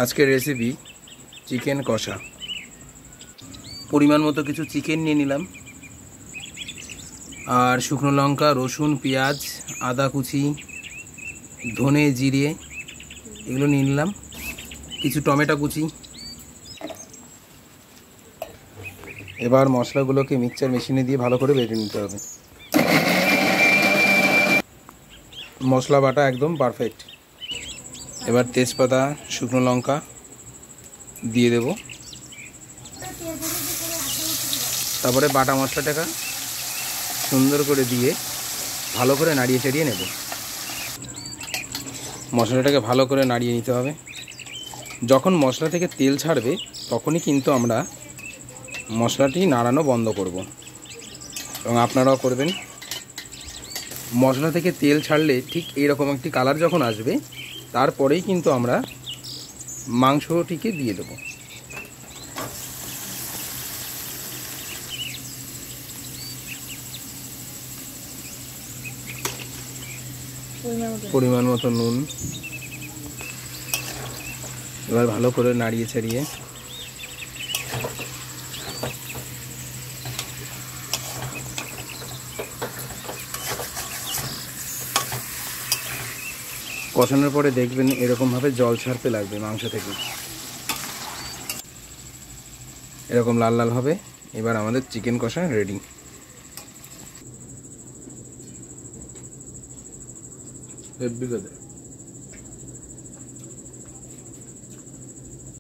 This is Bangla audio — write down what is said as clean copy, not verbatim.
আজকের রেসিপি চিকেন কষা। পরিমাণ মতো কিছু চিকেন নিয়ে নিলাম, আর শুকনো লঙ্কা, রসুন, পেঁয়াজ, আদা কুচি, ধনে, জিরে এগুলো নিয়ে নিলাম, কিছু টমেটো কুচি। এবার মশলাগুলোকে মিক্সচার মেশিনে দিয়ে ভালো করে বেটে নিতে হবে। মশলা বাটা একদম পারফেক্ট। এবার তেজপাতা, শুকনো লঙ্কা দিয়ে দেব, তারপরে বাটা মশলাটাকে সুন্দর করে দিয়ে ভালো করে নাড়িয়ে চাড়িয়ে নেব। মশলাটাকে ভালো করে নাড়িয়ে নিতে হবে। যখন মশলা থেকে তেল ছাড়বে তখনই কিন্তু আমরা মশলাটি নাড়ানো বন্ধ করব, এবং আপনারাও করবেন। মশলা থেকে তেল ছাড়লে ঠিক এইরকম একটি কালার যখন আসবে, তারপরেই কিন্তু আমরা মাংসটিকে দিয়ে দেব। পরিমাণ মতো নুন। এবার ভালো করে নাড়িয়ে ছাড়িয়ে কষানোর পরে দেখবেন এরকমভাবে জল ছাড়তে লাগবে মাংস থেকে, এরকম লাল লাল হবে। এবার আমাদের চিকেন কষা রেডি।